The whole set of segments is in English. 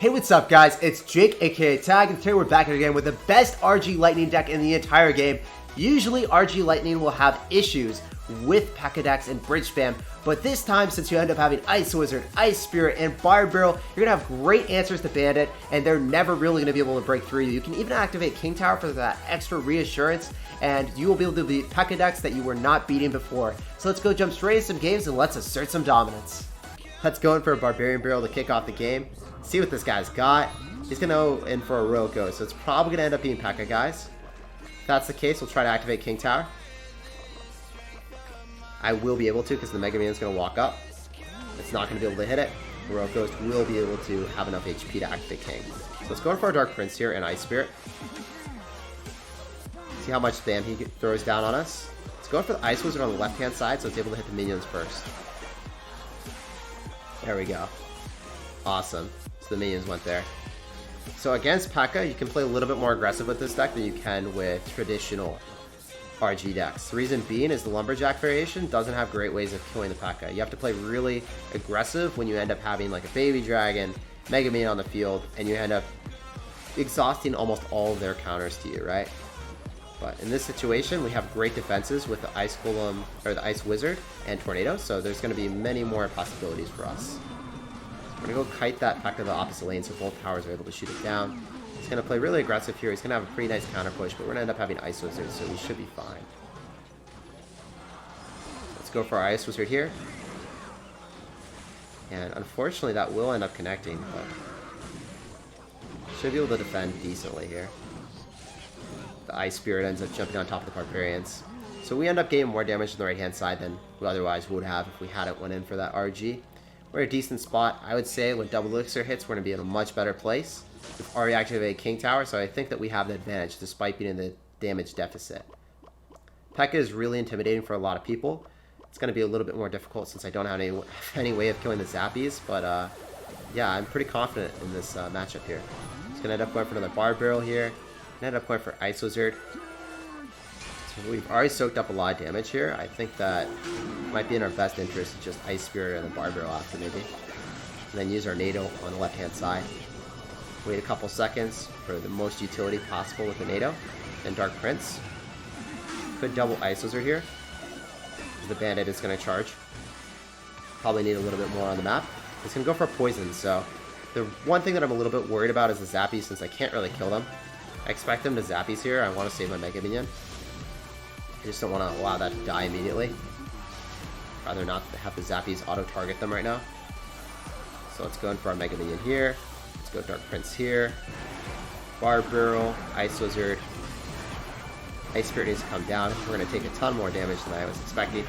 Hey, what's up guys? It's Jake aka Tag, and today we're back again with the best RG Lightning deck in the entire game. Usually RG Lightning will have issues with P.E.K.K.A decks and bridge spam, but this time since you end up having Ice Wizard, Ice Spirit, and Barb Barrel, you're going to have great answers to Bandit, and they're never really going to be able to break through you. You can even activate King Tower for that extra reassurance, and you will be able to beat P.E.K.K.A decks that you were not beating before. So let's go jump straight into some games and let's assert some dominance. Let's go in for a Barbarian Barrel to kick off the game. See what this guy's got. He's going to go in for a Royal Ghost, so it's probably going to end up being P.E.K.K.A guys. If that's the case, we'll try to activate King Tower. I will be able to because the Mega Man's going to walk up. It's not going to be able to hit it. The Royal Ghost will be able to have enough HP to activate King. So let's go in for our Dark Prince here and Ice Spirit. See how much spam he throws down on us. Let's go in for the Ice Wizard on the left-hand side so it's able to hit the minions first. There we go. Awesome. So the minions went there. So against P.E.K.K.A, you can play a little bit more aggressive with this deck than you can with traditional RG decks. The reason being is the Lumberjack variation doesn't have great ways of killing the P.E.K.K.A. You have to play really aggressive when you end up having like a Baby Dragon, Mega Minion on the field, and you end up exhausting almost all of their counters to you, right? But in this situation, we have great defenses with the Ice Golem, or the Ice Wizard, and Tornado, so there's going to be many more possibilities for us. We're going to go kite that P.E.K.K.A to the opposite lane so both towers are able to shoot it down. He's going to play really aggressive here. He's going to have a pretty nice counter push, but we're going to end up having Ice Wizard, so we should be fine. Let's go for our Ice Wizard here. And unfortunately, that will end up connecting, but should be able to defend decently here. The Ice Spirit ends up jumping on top of the Barbarians. So we end up getting more damage on the right-hand side than we otherwise would have if we hadn't went in for that RG. We're in a decent spot. I would say when Double Elixir hits, we're going to be in a much better place. We've already activated King Tower, so I think that we have the advantage despite being in the damage deficit. P.E.K.K.A is really intimidating for a lot of people. It's going to be a little bit more difficult since I don't have any way of killing the Zappies, but yeah, I'm pretty confident in this matchup here. He's going to end up going for another Barb Barrel here. End up going for Ice Wizard. So we've already soaked up a lot of damage here. I think that might be in our best interest to just Ice Spirit and the Barb Barrel after maybe. And then use our NATO on the left hand side. Wait a couple seconds for the most utility possible with the NATO. Then Dark Prince. Could double Ice Wizard here. The Bandit is going to charge. Probably need a little bit more on the map. It's going to go for Poison, so the one thing that I'm a little bit worried about is the Zappies since I can't really kill them. I expect them to Zappies here. I want to save my Mega Minion. I just don't want to allow that to die immediately. Rather not have the Zappies auto-target them right now. So let's go in for our Mega Minion here. Let's go Dark Prince here. Barb Barrel, Ice Wizard. Ice Spirit needs to come down. We're going to take a ton more damage than I was expecting.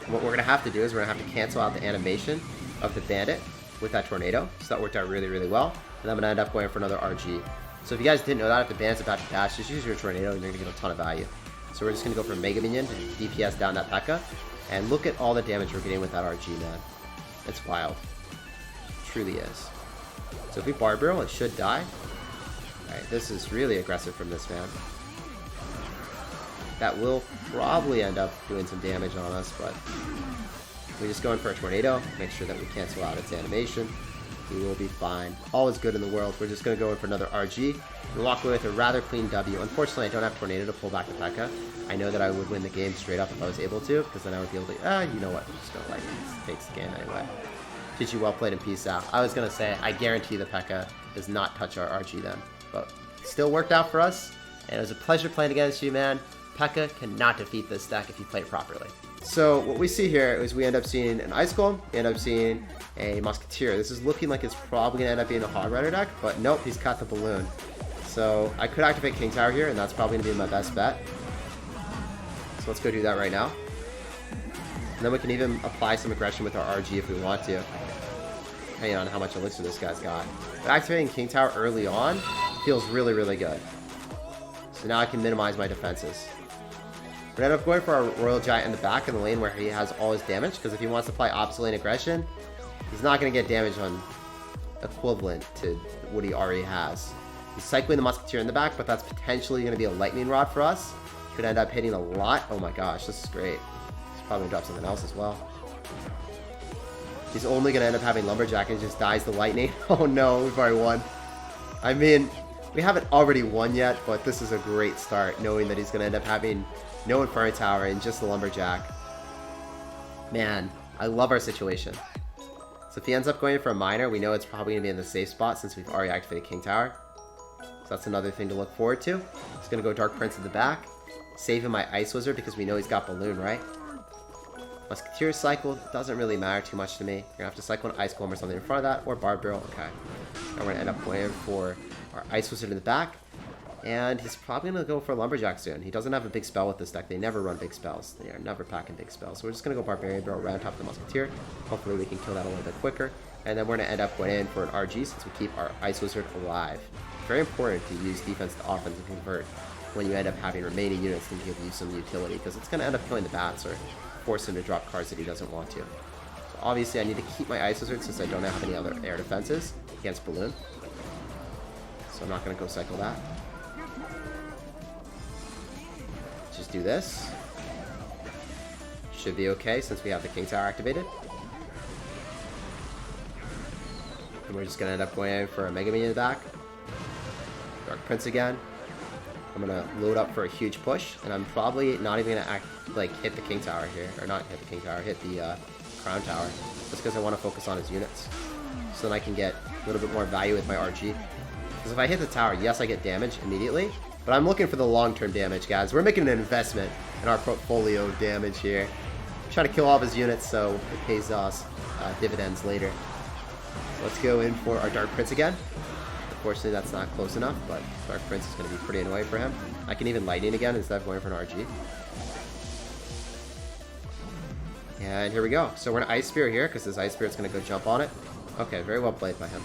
What we're going to have to do is we're going to have to cancel out the animation of the Bandit with that Tornado. So that worked out really, really well. And I'm going to end up going for another RG. So if you guys didn't know that, if the Bandit's about to dash, just use your Tornado and you're going to get a ton of value. So we're just going to go for Mega Minion to DPS down that P.E.K.K.A. And look at all the damage we're getting with that RG, man. It's wild. It truly is. So if we Barb Barrel, it should die. Alright, this is really aggressive from this man. That will probably end up doing some damage on us, but we just go in for a Tornado, make sure that we cancel out its animation. We will be fine. All is good in the world. We're just going to go in for another RG and walk away with a rather clean W. Unfortunately, I don't have Tornado to pull back the P.E.K.K.A. I know that I would win the game straight up if I was able to, because then I would be able to, you know what, I'm just going to like takes the game anyway. GG, well played and peace out. I was going to say, I guarantee the P.E.K.K.A does not touch our RG then, but it still worked out for us, and it was a pleasure playing against you, man. P.E.K.K.A cannot defeat this deck if you play it properly. So what we see here is we end up seeing an Ice Golem, we end up seeing a Musketeer. This is looking like it's probably going to end up being a Hog Rider deck, but nope, he's cut the balloon. So I could activate King Tower here, and that's probably going to be my best bet. So let's go do that right now. And then we can even apply some aggression with our RG if we want to, depending on how much elixir this guy's got. But activating King Tower early on feels really, really good. So now I can minimize my defenses. We're going to end up going for our Royal Giant in the back in the lane where he has all his damage, because if he wants to play opposite lane aggression, he's not going to get damage on equivalent to what he already has. He's cycling the Musketeer in the back, but that's potentially going to be a Lightning Rod for us. Could end up hitting a lot. Oh my gosh, this is great. He's probably going to drop something else as well. He's only going to end up having Lumberjack and just dies the lightning. Oh no, we've already won. I mean, we haven't already won yet, but this is a great start, knowing that he's going to end up having no Inferno Tower and just the Lumberjack. Man, I love our situation. So if he ends up going for a Miner, we know it's probably going to be in the safe spot since we've already activated King Tower. So that's another thing to look forward to. He's going to go Dark Prince in the back, saving my Ice Wizard because we know he's got Balloon, right? Musketeer cycle doesn't really matter too much to me. You're going to have to cycle an Ice Golem or something in front of that, or Barb Barrel. Okay. Now we're going to end up going for our Ice Wizard in the back. And he's probably going to go for Lumberjack soon. He doesn't have a big spell with this deck. They never run big spells. They are never packing big spells. So we're just going to go Barbarian Barrel right on top of the Musketeer. Hopefully we can kill that a little bit quicker. And then we're going to end up going in for an RG since we keep our Ice Wizard alive. Very important to use defense to offense and convert when you end up having remaining units to give you some utility, because it's going to end up killing the bats or force him to drop cards that he doesn't want to. So obviously I need to keep my Ice Wizard since I don't have any other air defenses against Balloon. So I'm not going to go cycle that. Just do this. Should be okay since we have the King Tower activated. And we're just going to end up going in for a Mega Minion in the back. Dark Prince again. I'm going to load up for a huge push, and I'm probably not even going to hit the King Tower here. Or not hit the King Tower, hit the Crown Tower. Just because I want to focus on his units. So then I can get a little bit more value with my RG. Because if I hit the tower, yes, I get damage immediately. But I'm looking for the long-term damage, guys. We're making an investment in our portfolio damage here. I'm trying to kill all of his units so it pays us dividends later. So let's go in for our Dark Prince again. Unfortunately, that's not close enough, but Dark Prince is going to be pretty annoying for him. I can even Lightning again instead of going for an RG. And here we go. So we're going to Ice Spear here because this Ice Spirit's going to go jump on it. Okay, very well played by him.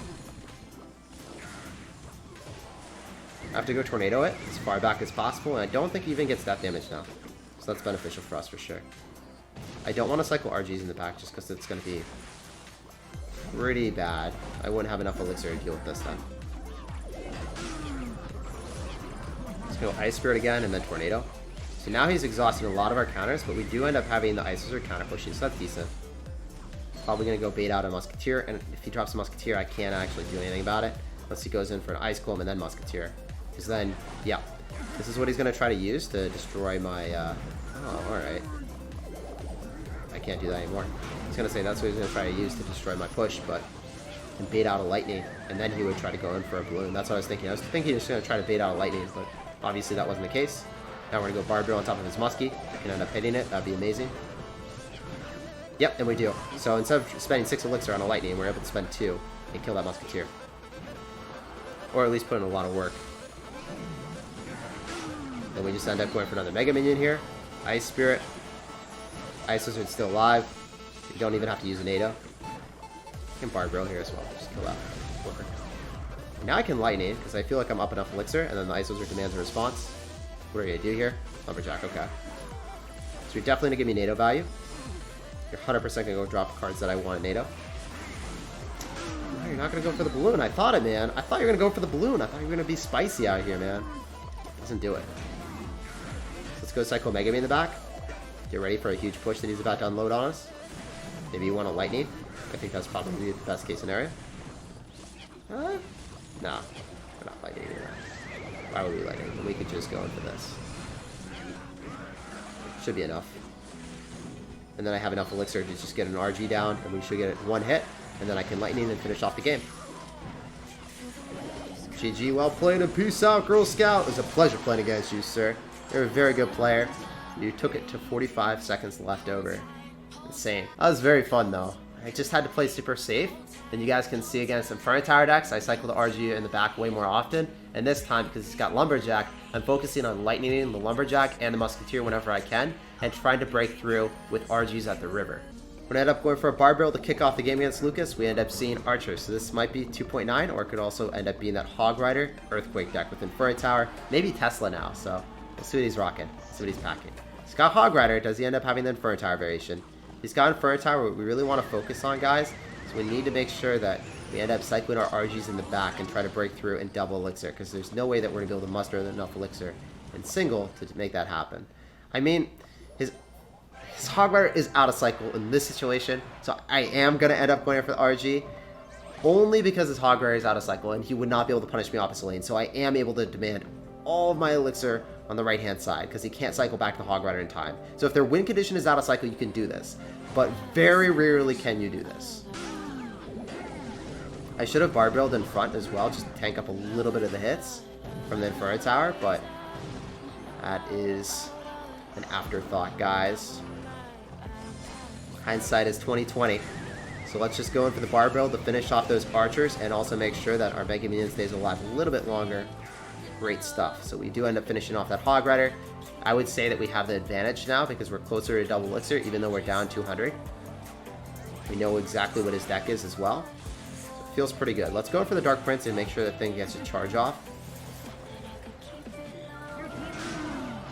I have to go Tornado it as far back as possible, and I don't think he even gets that damage now. So that's beneficial for us for sure. I don't want to cycle RGs in the back just because it's going to be pretty bad. I wouldn't have enough Elixir to deal with this then. Let's go Ice Spirit again and then Tornado. So now he's exhausting a lot of our counters, but we do end up having the Ice Wizard counter pushing, so that's decent. Probably going to go bait out a Musketeer, and if he drops a Musketeer, I can't actually do anything about it. Unless he goes in for an Ice Golem and then Musketeer. Because then, yeah, this is what he's going to try to use to destroy my, oh, alright. I can't do that anymore. He's going to say that's what he's going to try to use to destroy my push, but and bait out a Lightning, and then he would try to go in for a Balloon. That's what I was thinking. I was thinking he was going to try to bait out a Lightning, but obviously that wasn't the case. Now we're going to go Barb Barrel on top of his Muskie and end up hitting it. That'd be amazing. Yep, and we do. So instead of spending 6 Elixir on a Lightning, we're able to spend 2 and kill that Musketeer. Or at least put in a lot of work. Then we just end up going for another Mega Minion here. Ice Spirit. Ice Wizard's still alive. You don't even have to use a NATO. I can Barb Barrel here as well. Just kill that. Worker. Now I can Lightning, because I feel like I'm up enough Elixir, and then the Ice Wizard demands a response. What are you going to do here? Lumberjack, okay. So you're definitely going to give me NATO value. You're 100% going to go drop cards that I want in NATO. No, you're not going to go for the Balloon. I thought it, man. I thought you were going to go for the Balloon. I thought you were going to be spicy out here, man. Doesn't do it. Let's go Cycle Mega in the back. Get ready for a huge push that he's about to unload on us. Maybe you want a Lightning. I think that's probably the best case scenario. Nah, we're not Lightning anymore. Why would we Lightning? We could just go in for this. Should be enough. And then I have enough Elixir to just get an RG down, and we should get it one hit, and then I can Lightning and finish off the game. GG, well played, and peace out, Girl Scout. It was a pleasure playing against you, sir. You're a very good player. You took it to 45 seconds left over. Insane. That was very fun, though. I just had to play super safe. And you guys can see against Inferno Tower decks, I cycle the RG in the back way more often. And this time, because it's got Lumberjack, I'm focusing on Lightning the Lumberjack and the Musketeer whenever I can, and trying to break through with RGs at the river. When I end up going for a Barb Barrel to kick off the game against Lucas, we end up seeing Archer. So this might be 2.9, or it could also end up being that Hog Rider Earthquake deck with Inferno Tower, maybe Tesla now. So let's see what he's rocking, let's see what he's packing. He's got Hog Rider. Does he end up having the Inferno Tower variation? He's got Inferno Tower. What we really want to focus on, guys, so we need to make sure that we end up cycling our RGs in the back and try to break through and double Elixir, because there's no way that we're going to be able to muster enough Elixir in single to make that happen. I mean, his His Hog Rider is out of cycle in this situation, so I am going to end up going for the RG. Only because his Hog Rider is out of cycle, and he would not be able to punish me opposite lane, so I am able to demand all of my elixir on the right-hand side, because he can't cycle back the Hog Rider in time. So if their win condition is out of cycle, you can do this. But very rarely can you do this. I should have bar barreled in front as well, just to tank up a little bit of the hits from the Inferno Tower, but that is an afterthought, guys. Hindsight is 20/20. So let's just go in for the bar barrel to finish off those archers and also make sure that our Mega Minion stays alive a little bit longer. Great stuff. So we do end up finishing off that Hog Rider. I would say that we have the advantage now because we're closer to double elixir, even though we're down 200. We know exactly what his deck is as well. So it feels pretty good. Let's go for the Dark Prince and make sure the thing gets a charge off.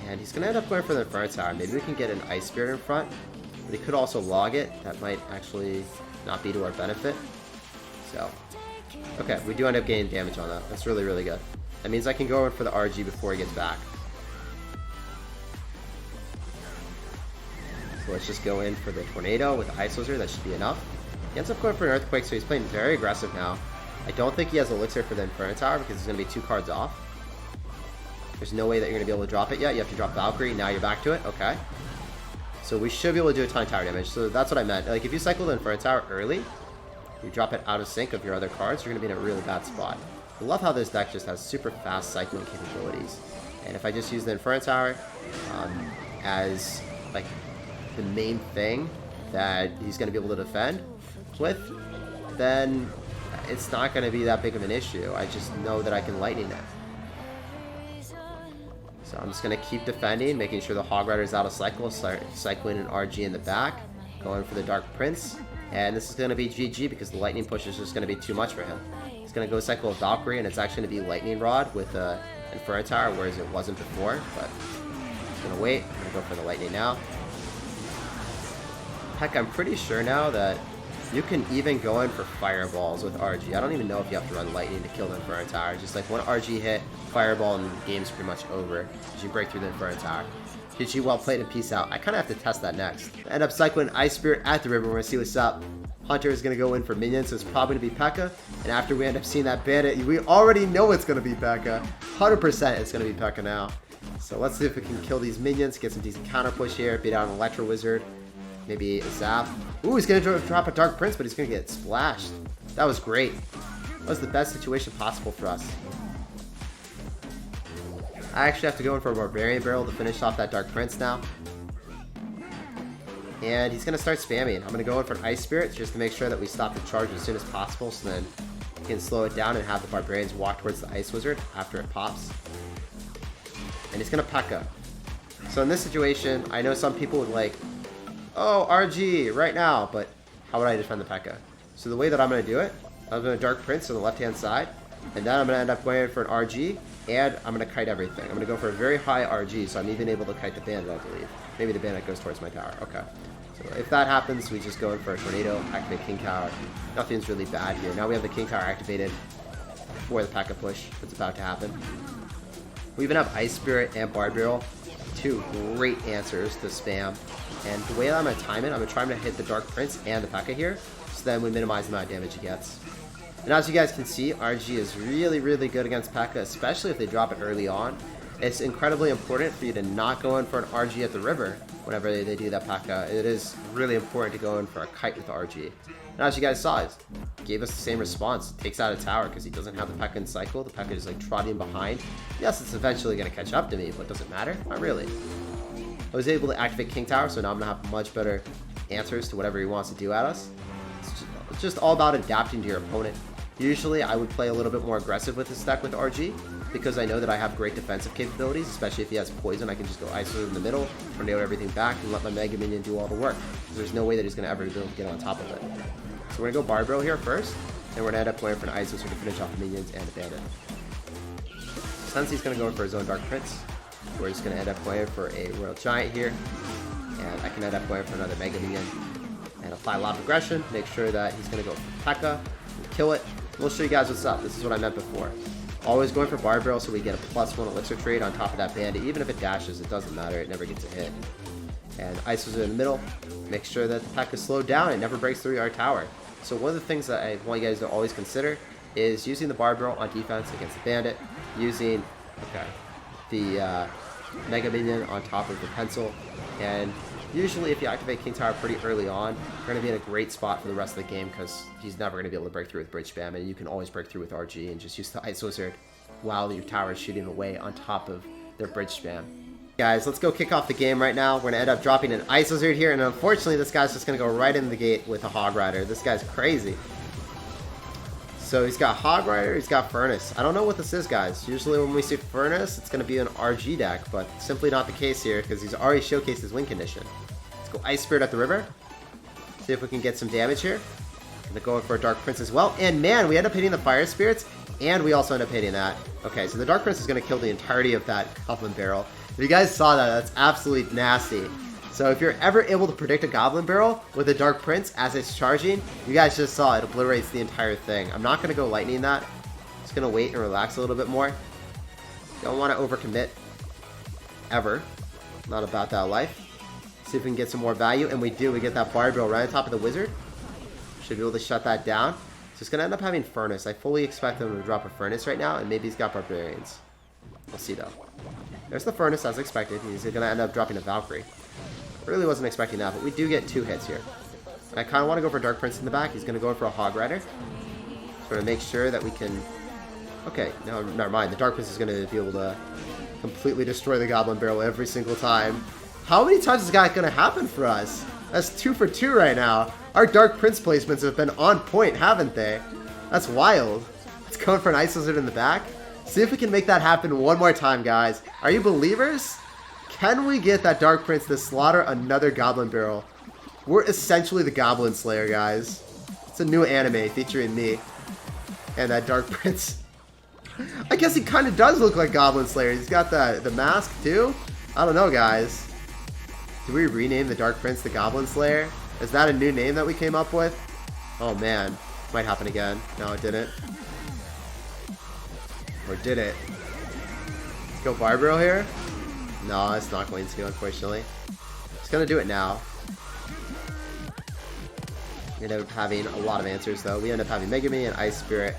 And he's going to end up going for the Inferno Tower. Maybe we can get an Ice Spirit in front, but he could also log it. That might actually not be to our benefit. So, okay, we do end up getting damage on that. That's really, really good. That means I can go in for the RG before he gets back. So let's just go in for the Tornado with the Ice Wizard. That should be enough. He ends up going for an Earthquake, so he's playing very aggressive now. I don't think he has Elixir for the Inferno Tower because he's going to be 2 cards off. There's no way that you're going to be able to drop it yet. You have to drop Valkyrie. Now you're back to it. Okay. So we should be able to do a ton of tower damage. So that's what I meant. Like, if you cycle the Inferno Tower early, you drop it out of sync of your other cards, you're going to be in a really bad spot. I love how this deck just has super fast cycling capabilities. And if I just use the Inferno Tower as, like, the main thing that he's going to be able to defend with, then it's not going to be that big of an issue. I just know that I can lightning it. So I'm just going to keep defending, making sure the Hog Rider is out of cycle, start cycling an RG in the back, going for the Dark Prince, and this is going to be GG because the Lightning Push is just going to be too much for him. He's going to go cycle a Valkyrie, and it's actually going to be Lightning Rod with an Inferno Tower, whereas it wasn't before, but he's going to wait. I'm going to go for the Lightning now. Heck, I'm pretty sure now that you can even go in for Fireballs with RG. I don't even know if you have to run Lightning to kill the Inferno Tower. Just like one RG hit, Fireball, and the game's pretty much over as you break through the Inferno Tower. GG, well played, and peace out. I kind of have to test that next. I end up cycling Ice Spirit at the river. We're going to see what's up. Hunter is going to go in for minions, so it's probably going to be P.E.K.K.A. And after we end up seeing that bandit, we already know it's going to be P.E.K.K.A. 100% it's going to be P.E.K.K.A. now. So let's see if we can kill these minions, get some decent counter push here, beat out an Electro Wizard. Maybe a Zap. Ooh, he's going to drop a Dark Prince, but he's going to get splashed. That was great. That was the best situation possible for us. I actually have to go in for a Barbarian Barrel to finish off that Dark Prince now. And he's going to start spamming. I'm going to go in for an Ice Spirit just to make sure that we stop the charge as soon as possible, so then we can slow it down and have the Barbarians walk towards the Ice Wizard after it pops. And he's going to P.E.K.K.A. So in this situation, I know some people would like, oh, RG, right now, but how would I defend the P.E.K.K.A.? So the way that I'm going to do it, I'm going to Dark Prince on the left-hand side, and then I'm going to end up going for an RG, and I'm going to kite everything. I'm going to go for a very high RG, so I'm even able to kite the bandit, I believe. Maybe the bandit goes towards my tower. Okay. So if that happens, we just go in for a Tornado, activate King Tower. Nothing's really bad here. Now we have the King Tower activated for the P.E.K.K.A. push that's about to happen. We even have Ice Spirit and Bard Barrel. 2 great answers to spam. And the way that I'm going to time it, I'm going to try to hit the Dark Prince and the P.E.K.K.A. here, so then we minimize the amount of damage he gets. And as you guys can see, RG is really, really good against P.E.K.K.A., especially if they drop it early on. It's incredibly important for you to not go in for an RG at the river whenever they do that P.E.K.K.A. It is really important to go in for a kite with the RG. And as you guys saw, it gave us the same response. It takes out a tower because he doesn't have the P.E.K.K.A. in cycle. The P.E.K.K.A. is like trotting behind. Yes, it's eventually going to catch up to me, but does it matter? Not really. I was able to activate King Tower, so now I'm going to have much better answers to whatever he wants to do at us. It's just all about adapting to your opponent. Usually, I would play a little bit more aggressive with this deck with RG, because I know that I have great defensive capabilities, especially if he has Poison. I can just go Isolate in the middle, tornado everything back, and let my Mega Minion do all the work. There's no way that he's going to ever be able to get on top of it. So we're going to go Bard Barrel here first, and we're going to end up going for an Ice Wizard to finish off the minions and the bandit. Since he's going to go for his own Dark Prince, we're just going to end up going for a Royal Giant here, and I can end up going for another Mega Minion and apply a lot of aggression, make sure that he's going to go for P.E.K.K.A. and kill it. We'll show you guys what's up. This is what I meant before. Always going for Bard Barrel so we get a +1 elixir trade on top of that bandit. Even if it dashes, it doesn't matter. It never gets a hit. And Ice Wizard in the middle. Make sure that the attack is slowed down. It never breaks through our tower. So one of the things that I want you guys to always consider is using the Barb Barrel on defense against the Bandit. Using, the Mega Minion on top of the Pencil. And usually if you activate King Tower pretty early on, you're going to be in a great spot for the rest of the game because he's never going to be able to break through with Bridge Spam, and you can always break through with RG and just use the Ice Wizard while your tower is shooting away on top of their Bridge Spam. Guys, let's go kick off the game right now. We're going to end up dropping an Ice Wizard here, and unfortunately this guy's just going to go right in the gate with a Hog Rider. This guy's crazy. So he's got Hog Rider, he's got Furnace. I don't know what this is, guys. Usually when we see Furnace, it's going to be an RG deck, but simply not the case here because he's already showcased his win condition. Let's go Ice Spirit at the river. See if we can get some damage here. Gonna go for a Dark Prince as well. And man, we end up hitting the Fire Spirits, and we also end up hitting that. Okay, so the Dark Prince is going to kill the entirety of that Goblin Barrel. If you guys saw that, that's absolutely nasty. So if you're ever able to predict a Goblin Barrel with a Dark Prince as it's charging, you guys just saw it obliterates the entire thing. I'm not going to go Lightning that. Just going to wait and relax a little bit more. Don't want to overcommit. Ever. Not about that life. See if we can get some more value, and we do. We get that Barb Barrel right on top of the Wizard. Should be able to shut that down. So it's going to end up having Furnace. I fully expect him to drop a Furnace right now, and maybe he's got Barbarians. We'll see though. There's the Furnace as expected. He's going to end up dropping a Valkyrie. Really wasn't expecting that, but we do get 2 hits here. And I kind of want to go for Dark Prince in the back. He's going to go for a Hog Rider. Just going to make sure that we can... Okay, no, never mind. The Dark Prince is going to be able to completely destroy the Goblin Barrel every single time. How many times is that going to happen for us? That's 2 for 2 right now. Our Dark Prince placements have been on point, haven't they? That's wild. It's going for an Ice Wizard in the back. See if we can make that happen one more time, guys. Are you believers? Can we get that Dark Prince to slaughter another Goblin Barrel? We're essentially the Goblin Slayer, guys. It's a new anime featuring me and that Dark Prince. I guess he kind of does look like Goblin Slayer. He's got the mask, too. I don't know, guys. Did we rename the Dark Prince the Goblin Slayer? Is that a new name that we came up with? Oh, man. Might happen again. No, it didn't. Or did it? Let's go Barb Barrel here. No, it's not going to, unfortunately. It's going to do it now. We end up having a lot of answers, though. We end up having Mega Minion and Ice Spirit.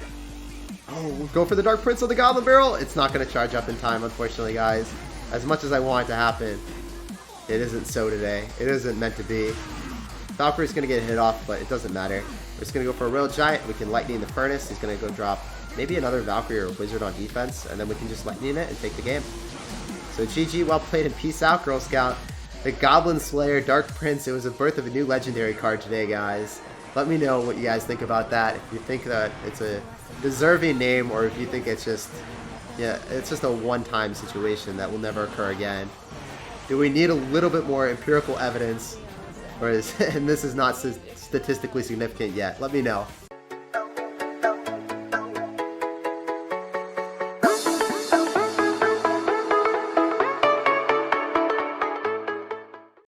Oh, we'll go for the Dark Prince on the Goblin Barrel. It's not going to charge up in time, unfortunately, guys. As much as I want it to happen, it isn't so today. It isn't meant to be. Valkyrie's going to get hit off, but it doesn't matter. We're just going to go for a Royal Giant. We can Lightning the Furnace. He's going to go drop maybe another Valkyrie or Wizard on defense, and then we can just Lightning it and take the game. So GG, well played, and peace out, Girl Scout. The Goblin Slayer, Dark Prince. It was the birth of a new legendary card today, guys. Let me know what you guys think about that. If you think that it's a deserving name, or if you think it's just, yeah, it's just a one-time situation that will never occur again. Do we need a little bit more empirical evidence, or is, and this is not statistically significant yet? Let me know.